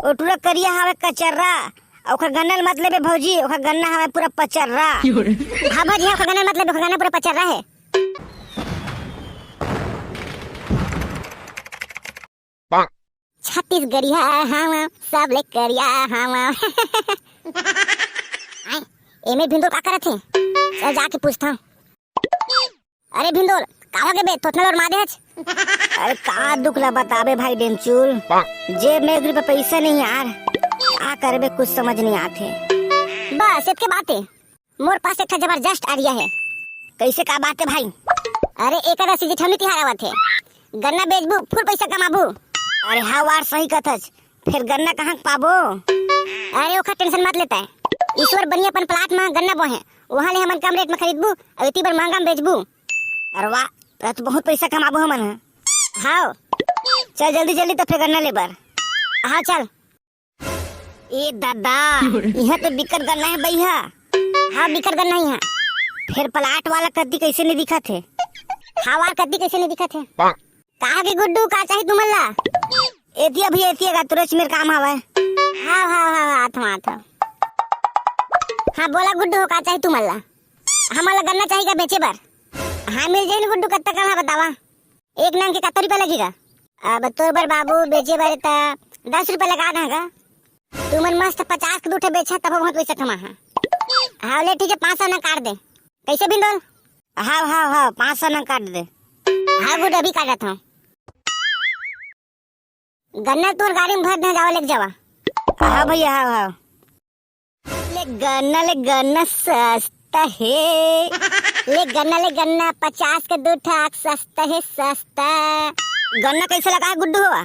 ओटुरा करिया हवे कचर्रा, ओखर गन्ना मतलब है भौजी, ओखर गन्ना हवे पूरा पचर्रा। हां भौजी, ओखर गन्ना मतलब ओखर गन्ना पूरा पचर्रा है। छत्तीसगढ़िया हम सब ले करिया हम। एमे भिंडोल का करत है? चल जाके पूछता हूं। अरे भिंडोल का हो गए बे, तोतनल और मादे हच? अरे का दुख ला बताबे भाई डेमचूल, जेब में 1 रुपया पैसा नहीं यार, क्या करबे कुछ समझ नहीं आते। बस इतके बात है, मोर पास एक जबरदस्त आइडिया है। कैसे का बात है भाई? अरे एकादशी जेठवनी तिहार आवत है, गन्ना बेचबू फुल पैसा कमाबू। अरे हाँ वार सही कथच, फिर गन्ना कहाँ पाबो? अरे ओखा टेंशन मत लेता है, ईश्वर बनिया अपन प्लाट में गन्ना बोहे, वहाँ ले हमन कम रेट में खरीदबू और इतनी बार महंगा में बेचबू। अरे वाह, तो बहुत पैसा कमाबो हमन। हाँ चल जल्दी जल्दी तो फिर गन्ना ले बर। हाँ चल। ए दादा, यहाँ तो बिकट गन्ना है भैया। हाँ बिकट गन्ना ही है। फिर प्लाट वाला कद्दी कैसे नहीं दिखा थे? हाँ वाला कद्दी कैसे नहीं दिखा थे? कहा के गुड्डू का चाहिए तुमला? एतिया भी एतिया तुरंत मेरे काम हवा है। हाँ हाँ हाँ आता। हाँ बोला गुड्डू का चाहिए तुमला? हमारा गन्ना चाहिए बेचे बर। हाँ मिल जाए गुड्डू, कत्ता कल बतावा? 1 नंग के कत्ता रुपया लगेगा? अब तो बर बाबू बेचे बर 10 रुपया लगा देगा। तुमन मस्त 50 के दूठे बेचा तब बहुत पैसा कमा। हाँ ले ठीक है, 500 नंग काट दे। कैसे भिंडोल? हाँ 500 नंग काट दे। हाँ गुड, अभी काट रहा था। गन्ना तोर गाड़ी में भर दे, जावा लेके जावा। हाँ भैया हाँ। ले गन्ना सस्ता है। ले गन्ना 50 के 2 ठाक सस्ता है सस्ता। गन्ना कैसे लगा है गुड्डू? हुआ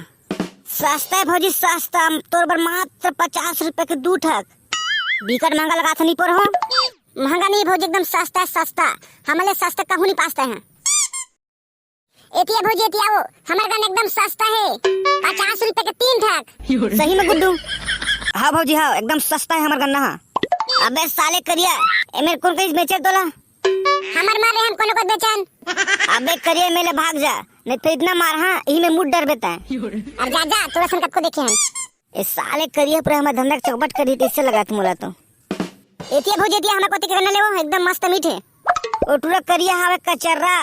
सस्ता है भौजी, सस्ता तोर बर मात्र 50 रुपए के 2 ठाक। बिकट महंगा लगा था नहीं पर हो? महंगा नहीं भौजी, एकदम सस्ता है सस्ता। हमारे सस्ता कहूँ नहीं पासता है। एतिया भौजी एतिया वो, हमारा गन्ना एकदम सस्ता है, 50 रुपए के 3 ठाक। सही में गुड्डू? हाँ भौजी हाँ, एकदम सस्ता है हमारा गन्ना। हाँ अबे साले करिया, एमेर कौन कहीं बेचे तोला? हमार मारे हम कोनो को बेचन। अबे करिया मेले भाग जा, नहीं तो इतना मार। हाँ यही में मुड डर बेता है। अरे जा तोरा सन कब को देखे हम। ए साले करिया पर हमारा धंधा चौपट कर दी, इससे लगा तुम मोला तो। एतिया भौजी एतिया हमारा कोती के गन्ना लेवो, एकदम मस्त मीठे। ओटुरा करिया हवे कचर्रा,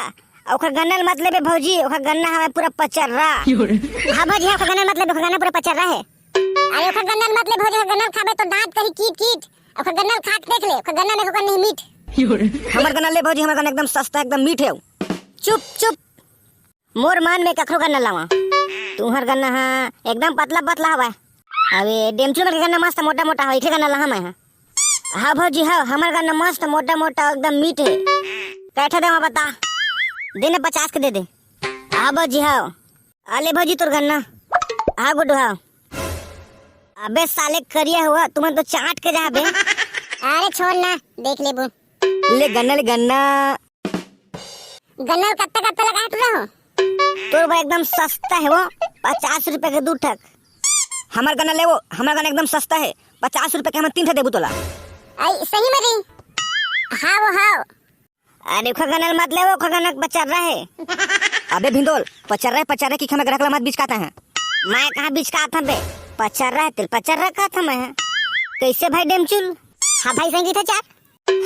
ओखर गन्ना मतलब है भौजी, ओखर गन्ना हवे पूरा पचर्रा। हाँ भौजी ओखर गन्ना मतलब ओखर गन्ना पूरा पचर्रा है। अरे ओखर गन्ना मतलब भौजी ओखर गन्ना खाबे तो दांत कहीं कीट। ओखर गन्ना खा के देख ले, ओखर गन्ना में ओखर नहीं मीठ। हमर गन्ना ले भौजी, हमर गन्ना एकदम सस्ता एकदम मीठ है। चुप मोर मान में कखरो गन्ना लावा। तुहर गन्ना हां एकदम पतला हवा। अबे डेमचू के गन्ना मस्त मोटा है, इठे गन्ना ला हम है। हाँ भौजी हाँ, हमर गन्ना मस्त मोटा एकदम मीठ है। कैठे दे बता? देने 50 के दे दे। हाँ भौजी हाँ। अले भौजी तोर गन्ना। हाँ गुड्डू हाँ। अबे साले करिया हुआ, तुम्हें तो चाट के जा बे। अरे छोड़ ना, देख ले बू। ले गन्ना कत्ता लगा है तोर भाई, एकदम सस्ता है वो, 50 रुपए के 2 ठाक। हमार गन्ना ले वो, हमार गन्ना एकदम सस्ता है, 50 रुपए के हम 3 ठे देबू तोला। आई सही में री? हाँ वो हाँ। अरे ओखर गन्ना मत ले, वो ओखर गन्ना पचर्रा है। अबे भिंडोल, पचर्रा की हमें ग्राहक मत बिचकाता है। मैं कहाँ बिचकाता बे? पचर्रा है, तिल पचर्रा का था मैं। कैसे भाई डेमचुल? हाँ भाई सही था चार।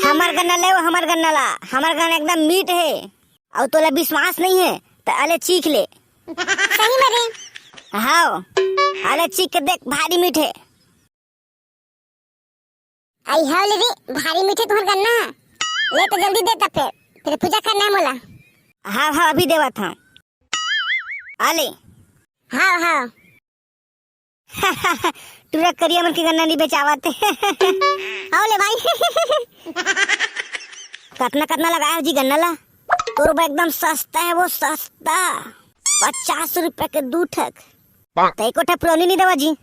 हमार गन्ना ले वो, हमार गन्ना ला, हमार गन्ना एकदम मीठ है। और तोला विश्वास नहीं है तो अले चीख ले। सही में रे? हाँ अले चीख के देख, भारी मीठ है। आई हाँ ले रे, भारी मीठे तुम्हार गन्ना। ले तो जल्दी दे, तब फिर पूजा करना है मोला। हाँ अभी देवा था। आले हाँ तुरा करिया मन की गन्ना नहीं बेचावते। आओ ले भाई। कितना लगाया जी गन्ना ला? तोर बा एकदम सस्ता है वो, सस्ता 50 रुपए के 2 ठाक। तो एको ठा पुरौनी नहीं देवा जी?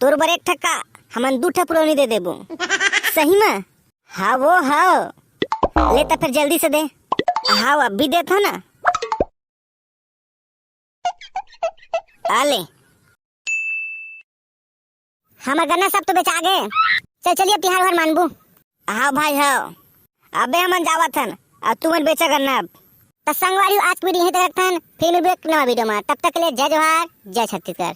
तोर बर 1 ठक्का हमन 2 ठा पुरौनी दे देबो। सही में? हाँ वो हाँ। ले तो फिर जल्दी से दे। हाँ अभी दे था ना। आले हमार गन्ना सब तो बेचा गए। चलिए तिहार मानबू। हाँ भाई हाँ, अबे हमन जावा थन और तुमन बेचा गन्ना। अब तो संगवारी आज की वीडियो यहीं तक रखथन, फिर मिलबे नवा वीडियो में। तब तक के लिए जय जोहार, जय छत्तीसगढ़।